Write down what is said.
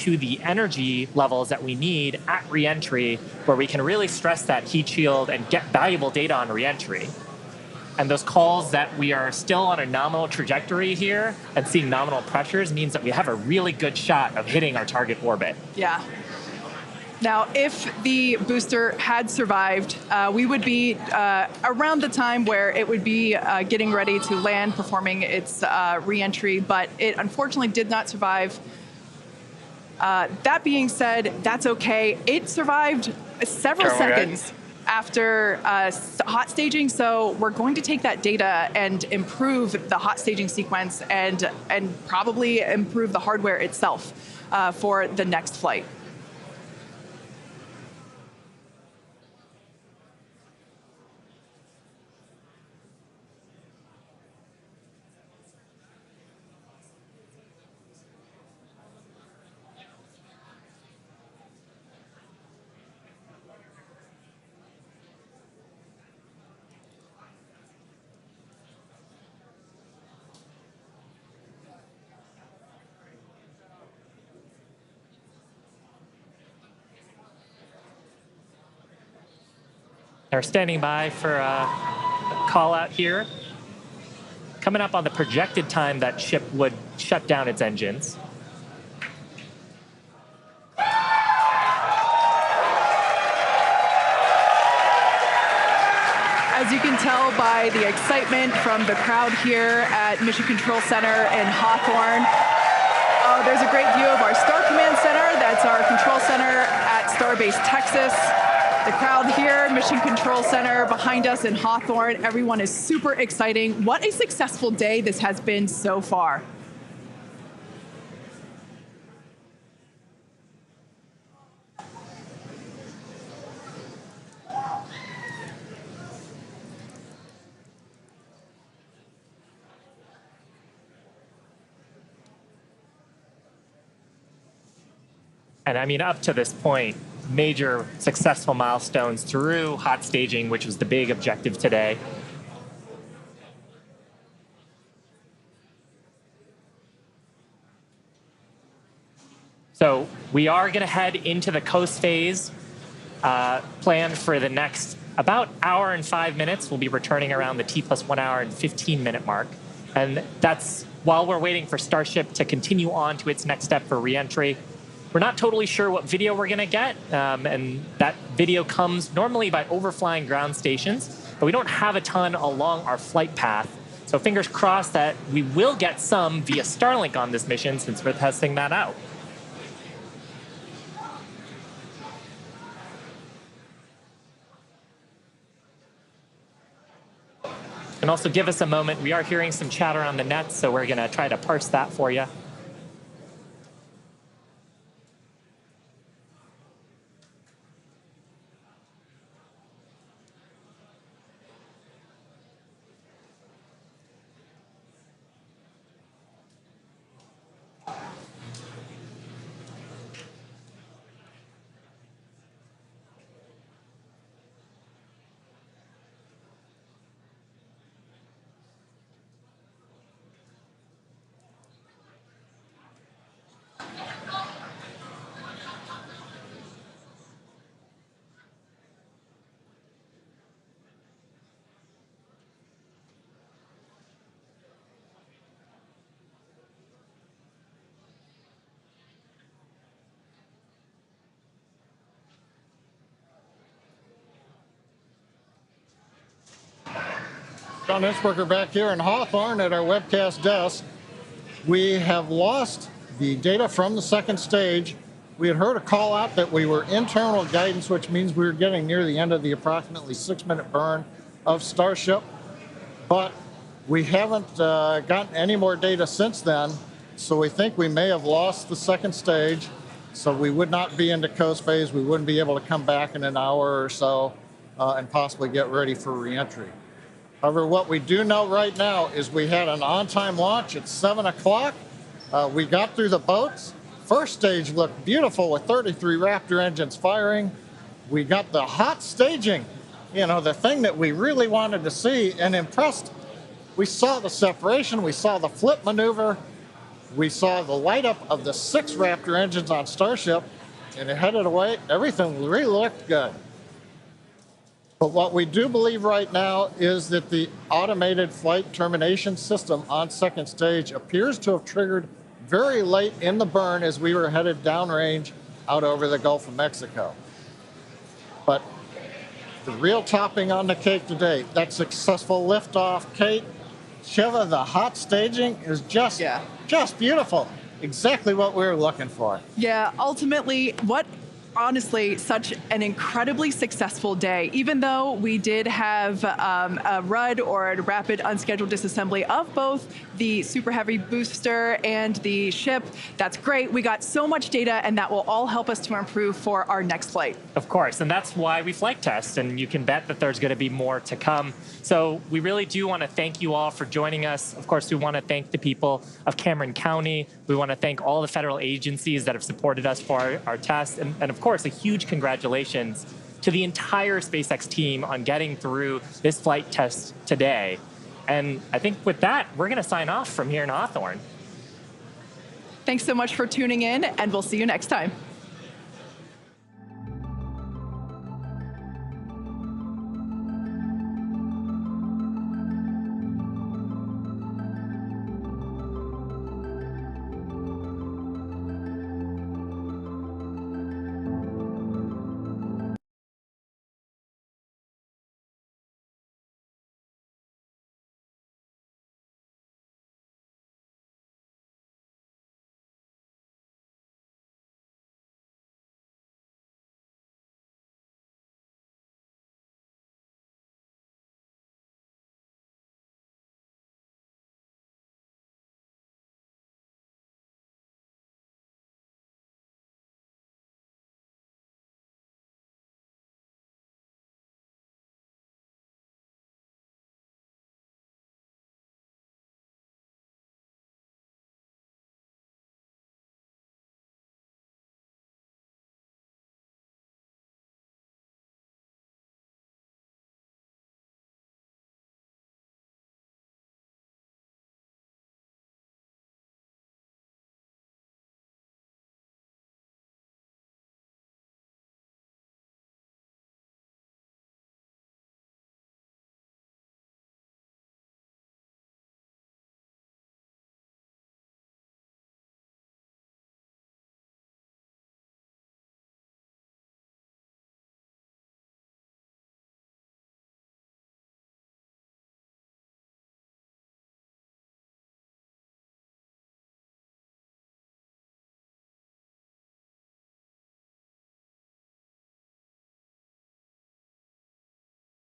to the energy levels that we need at reentry, where we can really stress that heat shield and get valuable data on reentry. And those calls that we are still on a nominal trajectory here and seeing nominal pressures means that we have a really good shot of hitting our target orbit. Yeah. Now, if the booster had survived, we would be around the time where it would be getting ready to land, performing its re-entry, but it unfortunately did not survive. That being said, that's okay. It survived several seconds after hot staging, so we're going to take that data and improve the hot staging sequence and probably improve the hardware itself for the next flight. They're standing by for a call out here. Coming up on the projected time that ship would shut down its engines. As you can tell by the excitement from the crowd here at Mission Control Center in Hawthorne, there's a great view of our Star Command Center. That's our control center at Starbase, Texas. The crowd here, Mission Control Center behind us in Hawthorne. Everyone is super exciting. What a successful day this has been so far. And I mean, up to this point, major successful milestones through hot staging, which was the big objective today. So we are going to head into the coast phase planned for the next about hour and 5 minutes. We'll be returning around the T+1 hour and 15-minute mark. And that's while we're waiting for Starship to continue on to its next step for reentry. We're not totally sure what video we're going to get, and that video comes normally by overflying ground stations, but we don't have a ton along our flight path. So fingers crossed that we will get some via Starlink on this mission since we're testing that out. And also give us a moment. We are hearing some chatter on the net, so we're going to try to parse that for you. John Innsbrucker back here in Hawthorne at our webcast desk. We have lost the data from the second stage. We had heard a call out that we were internal guidance, which means we were getting near the end of the approximately 6-minute burn of Starship. But we haven't gotten any more data since then, so we think we may have lost the second stage. So we would not be into coast phase. We wouldn't be able to come back in an hour or so and possibly get ready for reentry. However, what we do know right now is we had an on-time launch at 7 o'clock. We got through the boats. First stage looked beautiful with 33 Raptor engines firing. We got the hot staging, you know, the thing that we really wanted to see and impressed. We saw the separation. We saw the flip maneuver. We saw the light up of the 6 Raptor engines on Starship, and it headed away. Everything really looked good. But what we do believe right now is that the automated flight termination system on second stage appears to have triggered very late in the burn as we were headed downrange out over the Gulf of Mexico. But the real topping on the cake today, that successful liftoff, Kate, Shiva, the hot staging is just beautiful. Exactly what we were looking for. Yeah, ultimately, honestly, such an incredibly successful day. Even though we did have a RUD, or a rapid unscheduled disassembly, of both the Super Heavy booster and the ship, that's great. We got so much data, and that will all help us to improve for our next flight. Of course, and that's why we flight test, and you can bet that there's going to be more to come. So we really do want to thank you all for joining us. Of course, we want to thank the people of Cameron County. We want to thank all the federal agencies that have supported us for our test. And of course, a huge congratulations to the entire SpaceX team on getting through this flight test today. And I think with that, we're going to sign off from here in Hawthorne. Thanks so much for tuning in, and we'll see you next time.